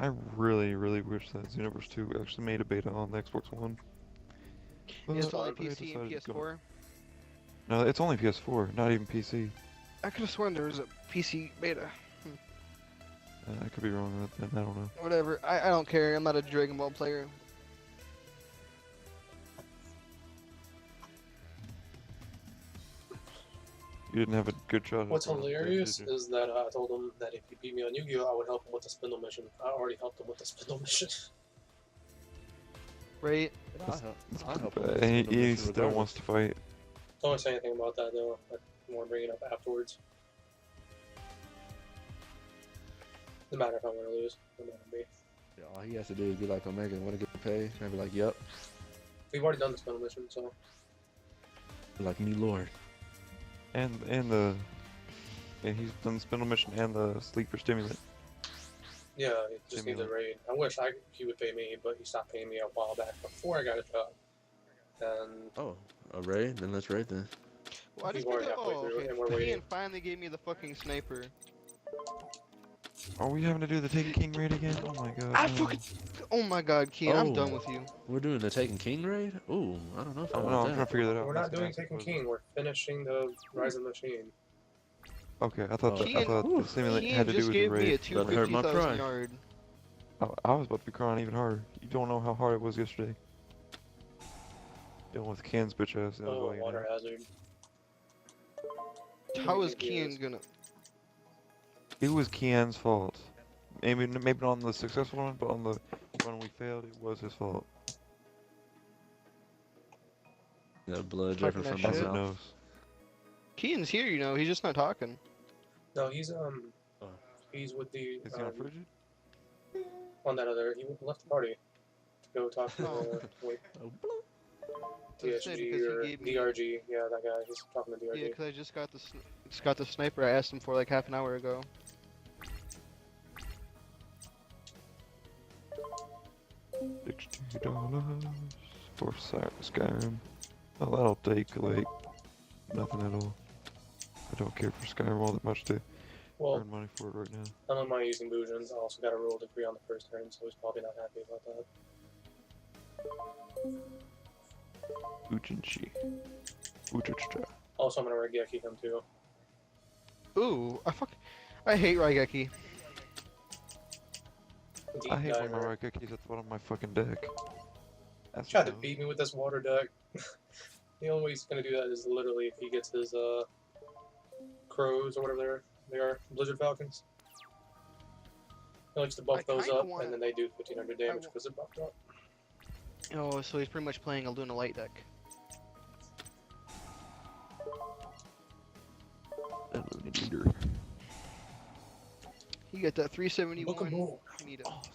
I really, really wish that Xenoverse 2 actually made a beta on the Xbox One. It's But only I PC and decided to go. PS4. No, it's only PS4, not even PC. I could have sworn there was a PC beta. I could be wrong about that. I don't know. Whatever. I don't care. I'm not a Dragon Ball player. You didn't have a good shot. What's hilarious is that I told him that if he beat me on Yu-Gi-Oh, I would help him with the spindle mission. I already helped him with the spindle mission. Right? I'll help him with He the mission still regardless. wants to fight. Don't say anything about that though. I want to bring it up afterwards. No matter if I want to lose, no matter me. Yeah, all he has to do is be like, Omega, want to get paid? And I'd be like, yep. We've already done the spindle mission, so Be like, new lord. And he's done the spindle mission and the sleeper stimulant. yeah, he just needs a raid. I wish he would pay me, but he stopped paying me a while back before I got a job. And Oh, a raid? Then let's raid then. Well, I just We've already picked up. halfway Oh, through, okay. and we're waiting. Kien finally gave me the fucking sniper. Are we having to do the Taken King raid again? Oh my god. I no. fucking. Oh my god, Kien, I'm done Oh. with you. We're doing the Taken King raid? Ooh, I don't know if I Oh, no, want I'm trying to that. figure that out. we're not doing Taken King. We're finishing the Rise of the Machine. Okay, I thought, Oh. I thought the stimulant Kien had to do just with the gave me a raid. That hurt my 250,000 pride. yard. I was about to be crying even harder. You don't know how hard it was yesterday. Dealing with Ken's bitch ass. That was Oh, all you water know. hazard. How is Maybe it Kien is. gonna? It was Kian's fault. Maybe not on the successful one, but on the one we failed, it was his fault. That blood Fucking dripping from that my As shit. it mouth. knows. Kien's here, you know. He's just not talking. No, he's Oh. he's with the Is he on frigid? on that other. He left the party to go talk to Oh. wait, Oh, That's it, TSG because or he gave me. DRG. Yeah, that guy. He's talking to Yeah, DRG. because I just got the sniper I asked him for like half an hour ago. $60 for Skyrim. Oh, that'll take like nothing at all. I don't care for Skyrim all that much to Well, earn money for it right now. none of mine using Boojins. I also got a roll degree on the first turn, so he's probably not happy about that. Ujinshi. Uchichita. Also, I'm gonna Regeki him too. Ooh, I hate Raigeki. Deep I hate when my diver. Raikikis at the bottom of my fucking deck. That's Tried to no. beat me with this water deck. The only way he's gonna do that is literally if he gets his crows or whatever they are, Blizzard Falcons. He likes to buff I those kinda up, wanna- and then they do 1500 damage wa- because they're buffed up. Oh, so he's pretty much playing a Luna Light deck. He got that Look at 371 move. meter. Awesome.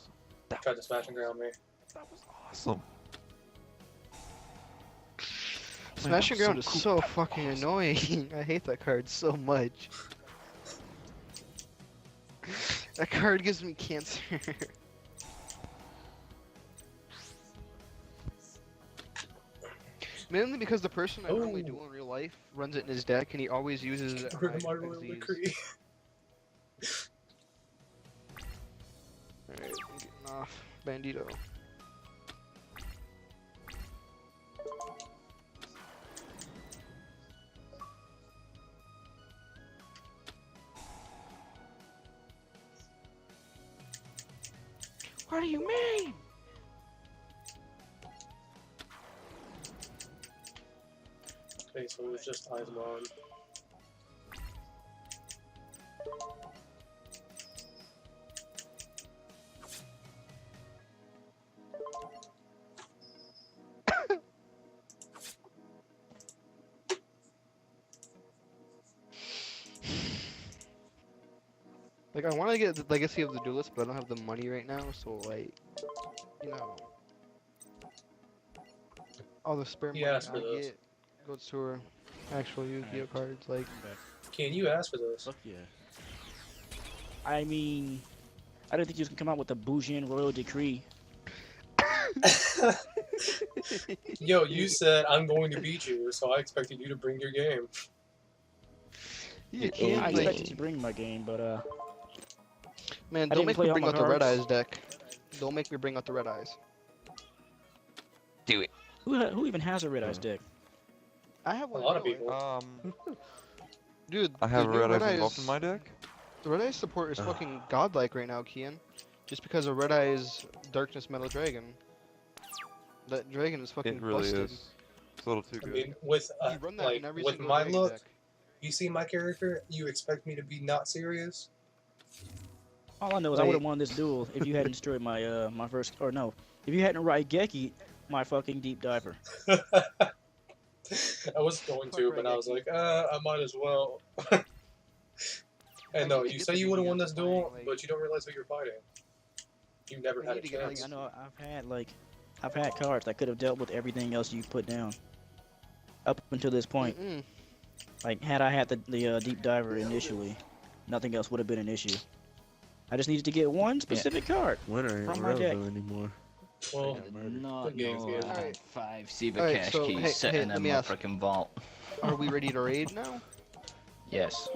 Tried to smash and ground me. That was awesome. Smash and Ground is cool. so fucking annoying. I hate that card so much. That card gives me cancer. Mainly because the person I normally do in real life runs it in his deck and he always uses it. Get rid of my royal decree. Alright, I'm getting off. Bandito. What do you mean? Okay, so it was just Eismon. Like, I want to get the Legacy of the Duelist, but I don't have the money right now, so, like, you know. All the spare money He asked for I those. get goes to her actual Yu-Gi-Oh cards, like. Can you ask for this? fuck yeah. I mean, I didn't think you was gonna come out with a Bougian royal decree. Yo, you said I'm going to beat you, so I expected you to bring your game. You I can't, expected like, to bring my game, but man, I don't didn't make play me all bring my out the Red cards. Eyes deck. Don't make me bring out the red eyes. Do it. Who even has a red eyes Yeah. deck? I have A one. lot of in real life. people. Dude, I have the a new red eyes involved in my deck. The red eyes support is fucking godlike right now, Kien. Just because of red eyes darkness metal dragon. That dragon is fucking It really busted. is. It's a little too I good. mean, with You run that like in every with single my dragon look, deck. you see my character, you expect me to be not serious? All I know is I Wait. would have won this duel if you hadn't destroyed my my first, or no, if you hadn't Raigeki my fucking deep diver. I was going to, Fuck but I was Raigeki. like, I might as well. And no, need to you get say the you would have won Yuigoh this duel, fighting, like- but you don't realize who you're fighting. You never I had a need to get, like, chance. I know I've had cards that could have dealt with everything else you put down. Up until this point, Mm-mm. like had I had the deep diver initially, nothing else would have been an issue. I just needed to get one specific card. Winner ain't From my deck. relevant anymore. Well, No, Good games, no, yeah. I had Alright. 5 Siva Alright, cash so, keys hey, sitting let in me my ask. freaking vault. Are we ready to raid now? Yes.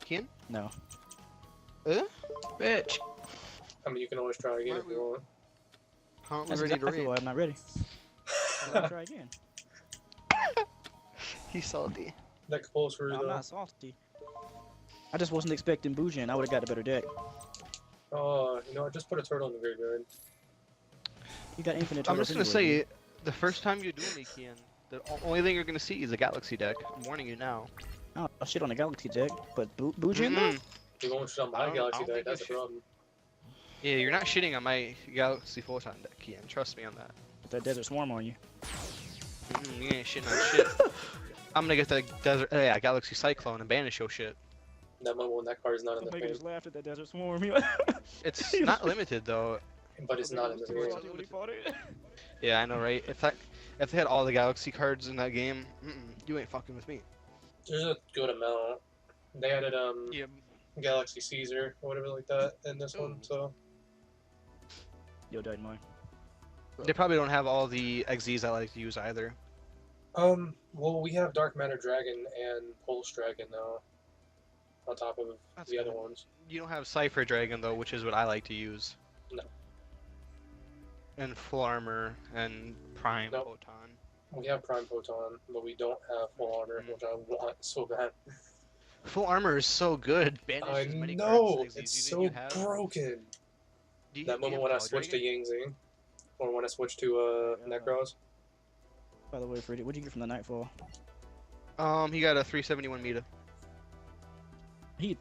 Kien? No. Bitch. I mean, you can always try again if you want. How aren't we That's ready exactly to why raid? I'm not ready. I'll try again. He's salty. That close for No, I'm though. not salty. I just wasn't expecting Bujin. I would have got a better deck. You know, I just put a turtle in the graveyard. You got infinite. I'm just gonna turtles anyway, say, the first time you duel me, Kien, the only thing you're gonna see is a galaxy deck. I'm warning you now. dude. I'll shit on the Galaxy deck, but Bujin though? Mm-mm. You won't shit on I my don't- galaxy I don't deck, think you that's a should. problem. Yeah, you're not shitting on my galaxy photon deck, Kien. Trust me on that. Put that Desert Swarm on you. You ain't shitting on shit. I'm gonna get the desert, galaxy cyclone and banish your shit. That moment when that card is not in the Omega game. just laughed at that Desert Swarm. It's not limited though. But it's not in the game. When he fought it. Yeah, I know, right? If they had all the galaxy cards in that game, you ain't fucking with me. There's a good amount. They added Yeah. Galaxy Caesar or whatever like that in this one, Ooh. so Yo, died mine. They probably don't have all the XZs I like to use either. well we have Dark Matter Dragon and Pulse Dragon now. On top of That's the other good. ones. You don't have Cypher Dragon though, which is what I like to use. No. And full armor and prime Nope. photon. We have Prime Photon, but we don't have full armor, which I want so bad. Full armor is so good. Banish I as many know! cards as It's XZs so you have. broken! Do you That moment have when I Cloud switched to Dragon? Yangzi, or when I switched to Yeah. Necros. By the way, Freddy, what'd you get from the Nightfall? He got a 371 meter. He'd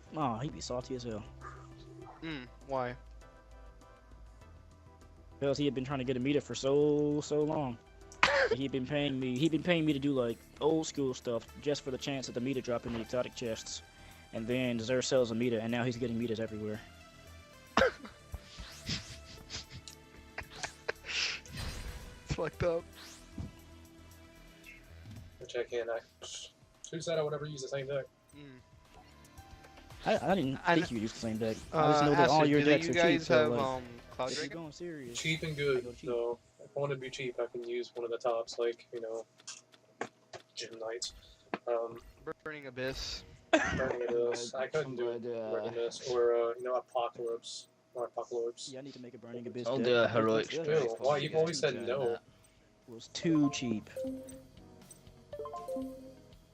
be salty as hell. Why? Because he had been trying to get a meter for so long. He'd been paying me to do like old school stuff just for the chance of the meter drop in the exotic chests. And then Zer sells a meter and now he's getting meters everywhere. It's fucked up. Which I can't. Who said I would ever use the same deck? I didn't I think kn- you'd use the same deck. I just know that all Acid, your do decks you are guys cheap, so have like, Cloud if you're Dragon? going serious. Cheap and I good. go cheap. So if I want to be cheap, I can use one of the tops, like Gym Knights. Burning Abyss. Burning Abyss. I couldn't do Burning Abyss or Apocalypse or Apocalypse. Yeah, I need to make a Burning Abyss I'll deck. do a But heroic the other strike. Ew, why? You've always said Doing no. that. was too cheap.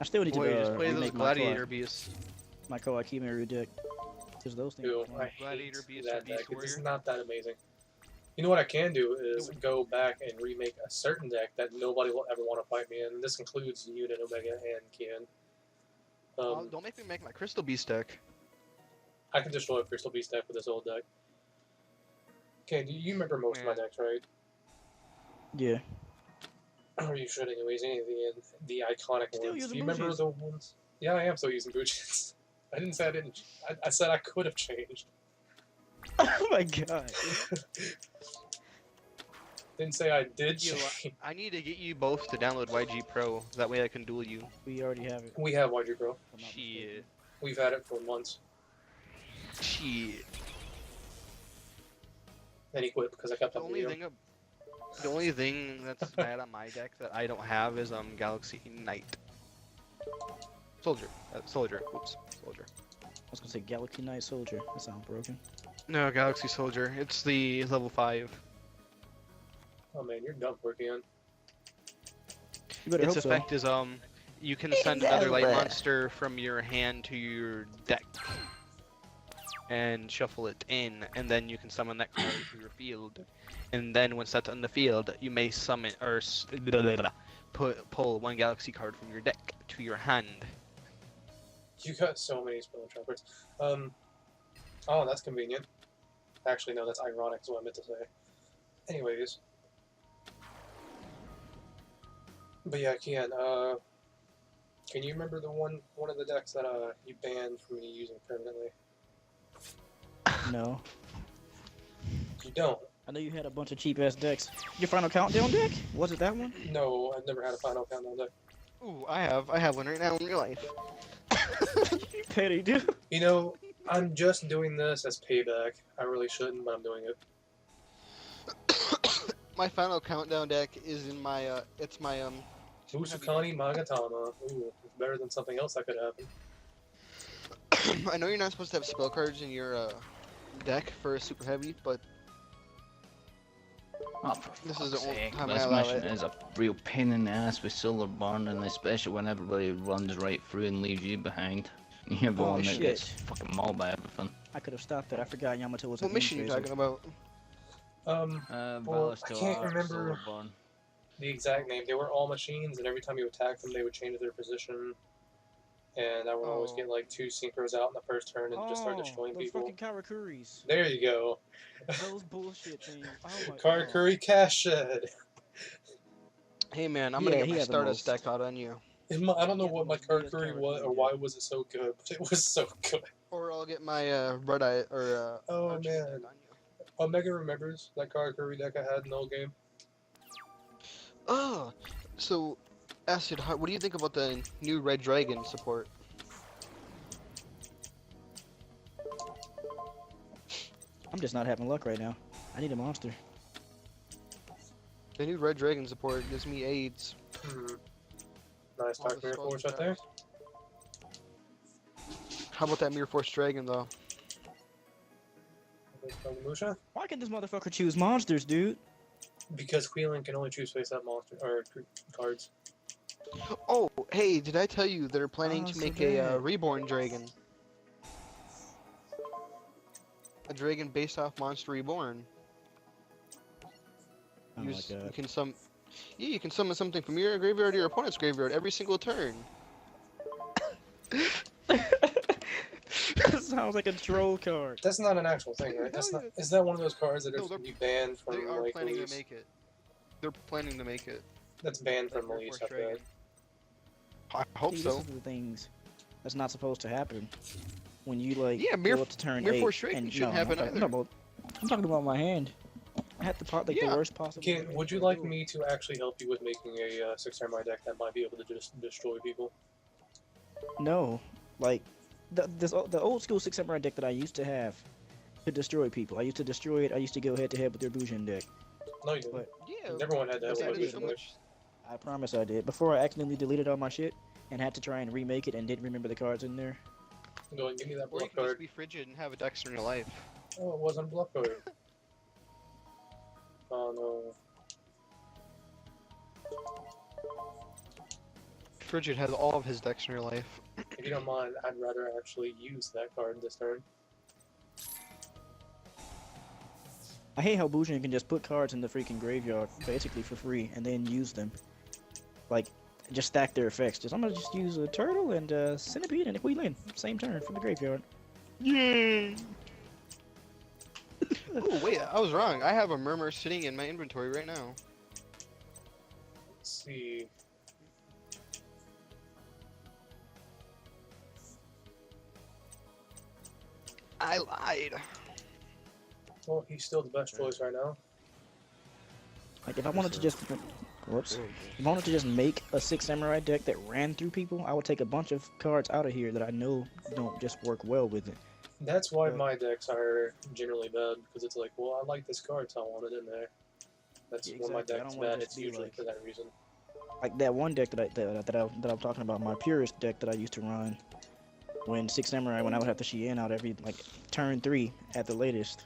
I still need to Boy, just play those remake Gladiator Beasts. my Koa Kimeru deck. Because those things Ew, are fun. I hate Gladiator Beast or that Beast deck. It's Warrior? not that amazing. You know what I can do is go back and remake a certain deck that nobody will ever want to fight me in. This includes Unit, Omega, and Kien. Don't make me make my Crystal Beast deck. I can destroy a Crystal Beast deck with this old deck. Okay, do you remember most of my Yeah. decks, right? Yeah. Or you should anyways, any of the iconic Still ones. using Do you remember Bougies. the ones? Yeah, I am still using Bougies. I didn't say I didn't. I said I could have changed. Oh my god. Didn't say I did Yo, change. I need to get you both to download YG Pro. That way I can duel you. We already have it. We have YG Pro. if I'm not mistaken. Shit. We've had it for months. Shit. Then he quit because I kept The on only beating him. thing, the only thing that's bad on my deck that I don't have is Galaxy Knight. Soldier. Soldier. Oops. Soldier. I was gonna say Galaxy Knight Soldier. That sounds broken. No, Galaxy Soldier. It's the level 5. Oh man, you're done for Kien. You better Its hope so. effect is you can send another light monster from your hand to your deck and shuffle it in, and then you can summon that card to your field. And then once that's on the field, you may summon or pull one galaxy card from your deck to your hand. You got so many spell trappers. Oh, that's convenient. Actually, no, that's ironic. Is what I meant to say. Anyways, but yeah, Kien. Can you remember the one of the decks that you banned from me using permanently? No. You don't. I know you had a bunch of cheap ass decks. Your final countdown deck? Was it that one? No, I've never had a final countdown deck. Ooh, I have one right now in real life. Petty, dude. You know, I'm just doing this as payback. I really shouldn't, but I'm doing it. My final countdown deck is in my it's my Musukani Magatama. Ooh, it's better than something else that could happen. I know you're not supposed to have spell cards in your deck for a super heavy, but Oh, for This is the fuck's only sake. time I This allow mission it. is a real pain in the ass with Solar Burn, and especially when everybody runs right through and leaves you behind. You're the Oh, one that shit. gets fucking mauled by everything. I could have stopped that. I forgot Yamato was a what mission are you phaser. talking about? Well, Ballisto I can't Arc, remember Solar Burn. the exact name. They were all machines, and every time you attack them, they would change their position. And I would always get like 2 synchros out in the first turn and just start destroying those people. fucking Karakuris. There you go. Those bullshit things. Oh my god. Karakuri Cash Shed. Hey man, I'm Yeah, gonna he get my had the Stardust most. deck out on you. I don't know Yeah, what my the most BS Karakuri was or Karakuri, why was it so good, but it was so good. Or I'll get my Red Eye or Oh, Archer man. deck on you. Omega remembers that Karakuri deck I had in the old game. Oh, so Acid, what do you think about the new Red Dragon support? I'm just not having luck right now. I need a monster. The new Red Dragon support gives me AIDS. Nice All Dark the Mirror spells Force and right there. How about that Mirror Force Dragon though? Musha. Why can this motherfucker choose monsters, dude? Because Queelan can only choose face-up monster or cards. Oh, hey, did I tell you they're planning Oh, to so make a bad. Reborn Dragon? A dragon based off Monster Reborn. Oh You my you god. can you can summon something from your graveyard to your opponent's graveyard every single turn. That sounds like a troll card. That's not an actual thing, right? That's not. Is that one of those cards that No, are they're- be banned from They are like planning release? to make it. They're planning to make it. That's banned Like from Mirror release. Force I bet. Dragon. I hope See, so. This is the things that's not supposed to happen. When you like Yeah, go up to turn Mirror 8 Force Dragon and shouldn't no, happen I'm talking about my hand. I had the like Yeah. the worst possible. Kien, hand would you I like do. me to actually help you with making a 6 samurai deck that might be able to just destroy people? No, like the old school 6 samurai deck that I used to have to destroy people. I used to destroy it. I used to go head to head with their Bujin deck. No, you didn't. But Yeah. Everyone had to have but one that of is these. so much. I promise I did. Before I accidentally deleted all my shit and had to try and remake it and didn't remember the cards in there. Go and give me that Or you bluff can just card. be frigid and have a Dexter in your life. Oh, it wasn't a bluff card. Oh no. Frigid has all of his decks in your life. If you don't mind, I'd rather actually use that card this turn. I hate how Bujin can just put cards in the freaking graveyard basically for free and then use them. Like, just stack their effects. I'm gonna just use a turtle and a centipede and a queen same turn from the graveyard. Yeah. Oh wait, I was wrong. I have a Murmur sitting in my inventory right now. Let's see. I lied. Well, he's still the best choice right now. Like, if I wanted to just, whoops, if I wanted to just make a 6 samurai deck that ran through people, I would take a bunch of cards out of here that I know don't just work well with it. That's why But- my decks are generally bad, because it's like, well, I like this card, so I want it in there. That's Yeah, when my exactly. I deck's don't wanna bad, just it's be usually like- for that reason. Like that one deck that I'm talking about, my purist deck that I used to run. when Six Samurai, when I would have the Shien out every like turn 3 at the latest.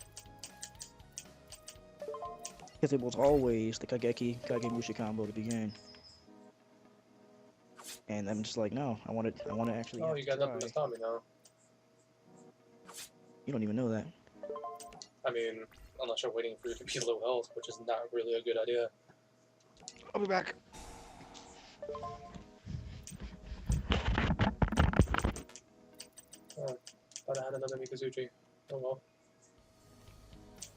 Because it was always the Kagemusha combo to begin. And I'm just like, no, I want to actually. Oh, have you to got nothing try. to stop me now. You don't even know that. I mean, unless you're waiting for you to be low health, which is not really a good idea. I'll be back. Oh, thought I had another Mikazuchi. Oh well.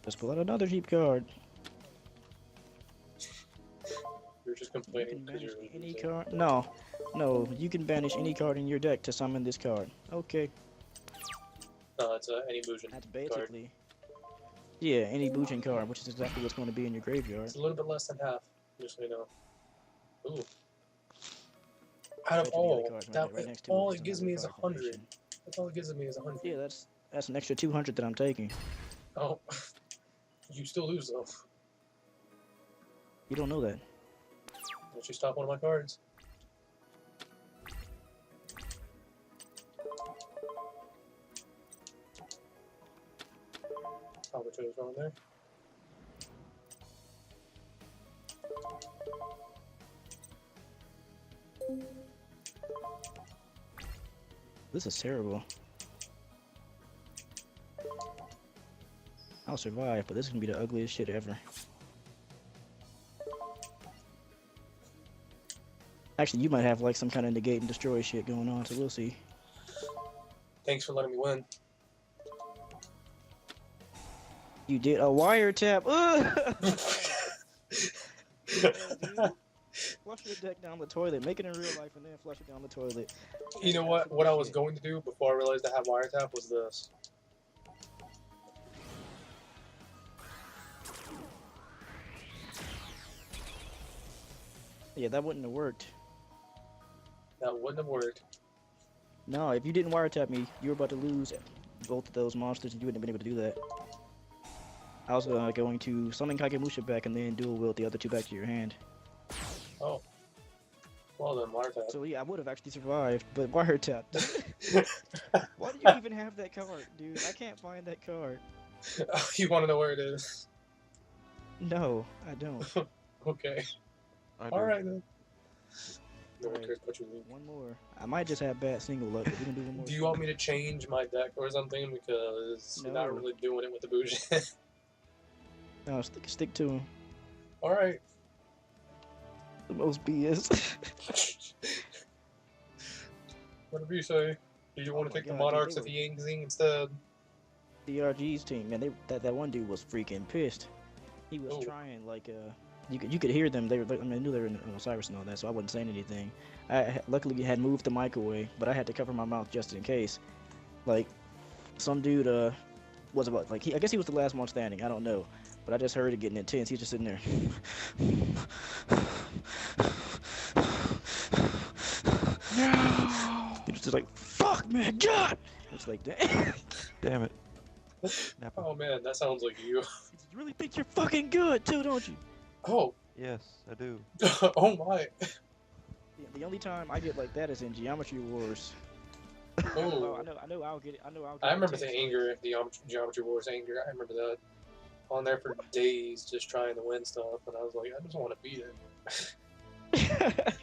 Let's pull out another Jeep card. You're just You complaining can because banish you're any losing. card. No, you can banish any card in your deck to summon this card. Okay, No, it's any Bujin that's card. basically. Yeah, any Bujin card, which is exactly what's going to be in your graveyard. It's a little bit less than half, just so you know. Ooh. Out of Bet you the other all, card right that, there, right next to all is it gives another me is 100. formation. That's all it gives me is 100. Yeah, that's an extra 200 that I'm taking. Oh, you still lose though. You don't know that. Don't you stop one of my cards? Albatross wrong there. This is terrible. I'll survive, but this is gonna be the ugliest shit ever. Actually, you might have like some kind of negate and destroy shit going on, so we'll see. Thanks for letting me win. You did a wiretap. Ugh! Yeah, dude. Flush your deck down the toilet. Make it in real life and then flush it down the toilet. You know what? What I was going to do before I realized I had wiretap was this. Yeah, that wouldn't have worked. That wouldn't have worked. No, if you didn't wiretap me, you were about to lose both of those monsters and you wouldn't have been able to do that. I was going to summon Kagemusha back and then dual wield the other two back to your hand. Oh. Well then, wiretap. So yeah, I would have actually survived, but wiretap. Why do you even have that card, dude? I can't find that card. You want to know where it is? No, I don't. Okay. I do. Alright then. No one Alright. cares what you think. One more. I might just have bad single luck, but we can do one more. Do you want me to change my deck or something? Because you're not No. really doing it with the Bujin. No, stick to him. Alright. The most BS. Whatever you say. Do you want Oh to my take the God, dude, Monarchs they of the Ying Zing instead? DRG's team, man, that one dude was freaking pissed. He was Oh. trying like you could hear them. They were I mean, I knew they were in Osiris and all that, so I wasn't saying anything. Luckily had moved the mic away, but I had to cover my mouth just in case. Like some dude was about like I guess he was the last one standing. I don't know, but I just heard it getting intense. He's just sitting there. No! He was just like, "Fuck, man, God!" It's like, damn. Damn it. Nappa. Oh man, that sounds like you. You really think you're fucking good too, don't you? Oh. Yes, I do. Oh my. The only time I get like that is in Geometry Wars. Oh. I know I'll get it. I remember the intense, anger, the Geometry Wars anger. I remember that. On there for days just trying to win stuff, and I was like, I just want to beat it. like-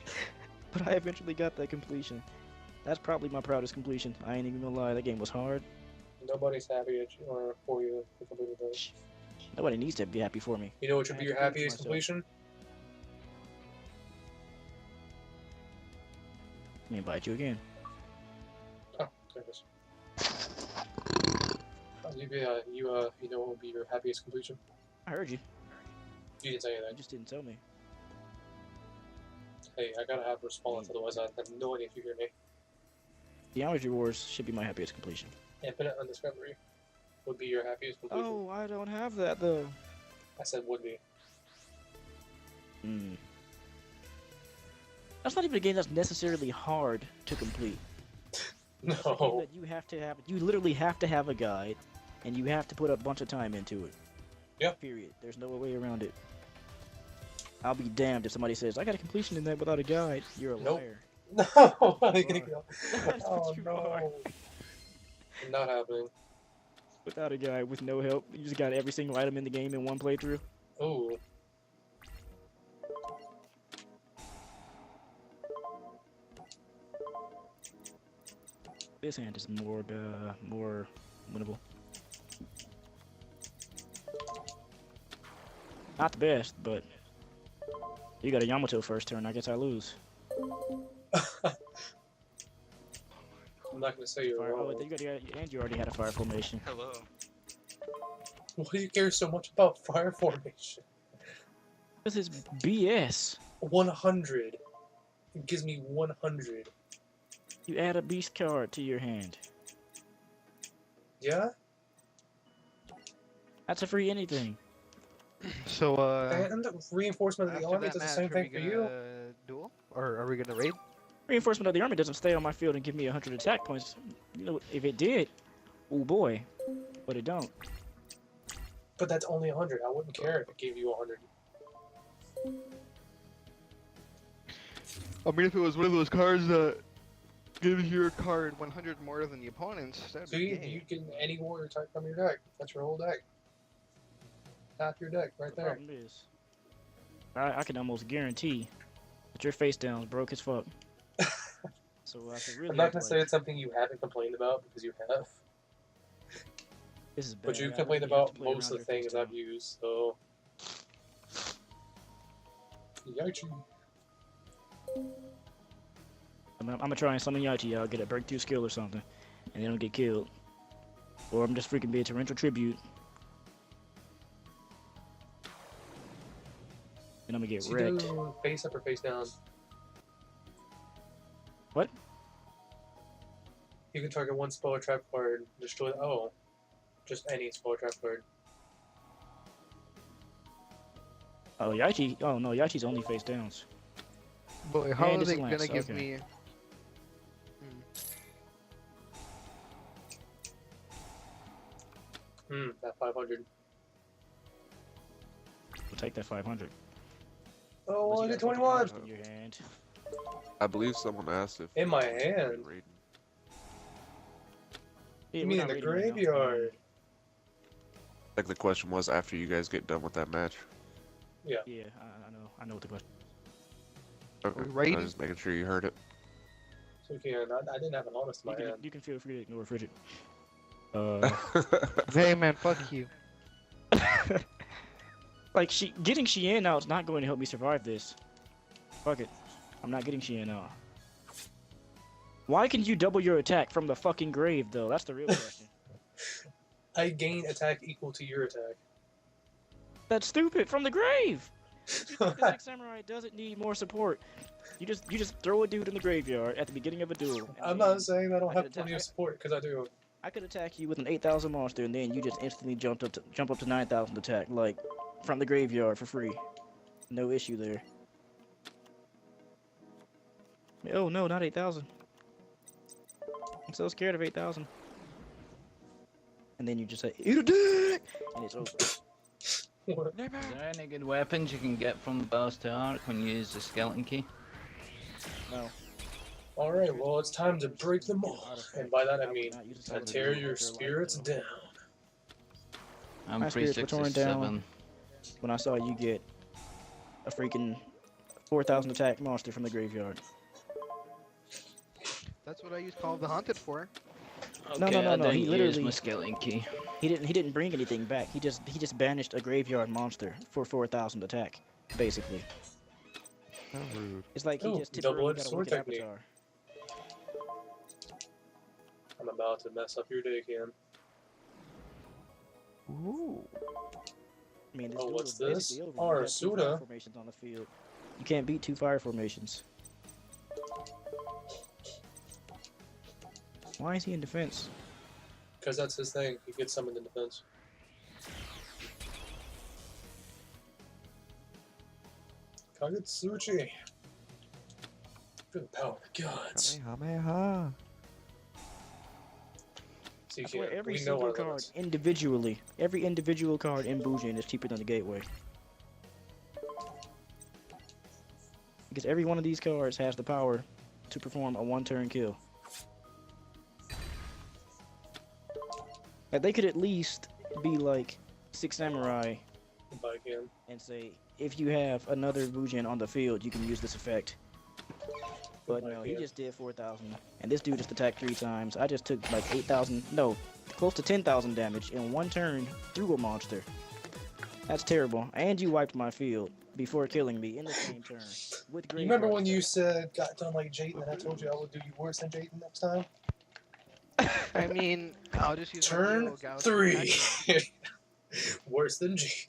But I eventually got that completion. That's probably my proudest completion. I ain't even gonna lie, that game was hard. Nobody's happy at you or for you for completing that. Nobody needs to be happy for me. You know what should I be had your to do it for happiest myself. completion? Let me invite you again. Oh, there it is. You know what would be your happiest completion? I heard you. You didn't say You anything. just didn't tell me. Hey, I gotta have a response, otherwise I have no idea if you hear me. Geometry Wars should be my happiest completion. Infinite Undiscovery would be your happiest completion. Oh, I don't have that though. I said would be. Hmm. That's not even a game that's necessarily hard to complete. It's a game No. that you have to have. You literally have to have a guide, and you have to put a bunch of time into it. Yep. Period. There's no way around it. I'll be damned if somebody says I got a completion in that without a guide. You're a Nope. liar. No! That's I what think you oh are. no. Not happening. Without a guy with no help, you just got every single item in the game in one playthrough. Oh. This hand is more winnable. Not the best, but you got a Yamato first turn. I guess I lose. I'm not gonna say you're Fire. Oh, wrong. and you already had a fire formation. Hello. Why do you care so much about fire formation? This is BS. 100. It gives me 100. You add a beast card to your hand. Yeah? That's a free anything. So, And the reinforcement of the after army that does the match, same are we thing for you. gonna duel? Or are we gonna raid? Reinforcement of the army doesn't stay on my field and give me 100 attack points. You know, if it did, oh boy, but it don't. But that's only 100. I wouldn't care if it gave you 100. I mean, if it was one of those cards that gives your card 100 more than the opponent's, that'd So be you gay. get any warrior type from your deck. That's your whole deck. Half your deck right The there. problem is, I can almost guarantee that your face down is broke as fuck. So I could really I'm not hope, gonna say like, it's something you haven't complained about because you have. this is bad. But you I complain really have to about play most around of the your face things I've down. used, so. Yikes. I'm gonna try and summon Yachi. I'll get a breakthrough skill or something, and then I'll get killed. Or I'm just freaking be a torrential tribute. And I'm gonna get So you wrecked. do face up or face down? What? You can target one spell or trap card, destroy. Oh, just any spell or trap card. Oh, Yachi. Oh no, Yachi's only face downs. But how And are it's they Lance, gonna give okay. me? That 500. We'll take that 500. Oh, Unless I you did got fucking 21! interest in your hand. I believe someone asked if In my you guys would be hand. raiding. Yeah, You we're mean not in the raiding right now. graveyard? Like the question was after you guys get done with that match. Yeah, I know what the question. Okay. we I raiding? was just making sure you heard it. So I didn't have an honest in my hand. You can feel free to ignore Frigid. Hey man, fuck you. Like getting Kien out is not going to help me survive this. Fuck it, I'm not getting Kien out. Why can you double your attack from the fucking grave though? That's the real question. I gain attack equal to your attack. That's stupid. From the grave. The Six Samurai doesn't need more support. You just throw a dude in the graveyard at the beginning of a duel. and I'm then not saying I don't I have could plenty attack- of support, because I do. I could attack you with an 8,000 monster, and then you just instantly jump up to 9,000 attack, like from the graveyard for free. No issue there. Oh no, not 8,000. I'm so scared of 8,000. And then you just say, "Eat a dick," and it's over. What? Is there any good weapons you can get from the boss to arc when you use the skeleton key? No. Alright, well, it's time to break them all. And by that I mean, would not use a to silver tear bullet your with your life, spirits though. down. I'm My spirits were torn 367. When I saw you get a freaking 4,000 attack monster from the graveyard. That's what I use Call of the Haunted for. No, Okay, no, I no, didn't he use literally- my skeleton key. He didn't bring anything back. He just banished a graveyard monster for 4,000 attack, basically. How rude. It's like he Ooh, just temporarily double-edged got a sword wicked technique. avatar. I'm about to mess up your day, Kien. Ooh. I mean, this Oh, duel what's is basically this? over. You Our got 2 fire Suda. formations on the field. You can't beat 2 fire formations. Why is he in defense? Because that's his thing. He gets summoned in defense. Kagetsuchi. Good power of the gods. Kamehameha. See, I swear Kien, every we know single our card limits. individually, every individual card in Bujin is cheaper than the Gateway. Because every one of these cards has the power to perform a 1-turn kill. Like, they could at least be like Six Samurai By Kien. and say, if you have another Bujin on the field, you can use this effect. But no, he just did 4,000. And this dude just attacked 3 times. I just took like 8,000, no, close to 10,000 damage in 1 turn through a monster. That's terrible. And you wiped my field before killing me in the same turn. With You remember graveyard when you effect. said got done like Jayden and I told you I would do you worse than Jayden next time? I mean, I'll just use my Turn Yuigoh Galaxy 3. Attack. Worse than Jayden.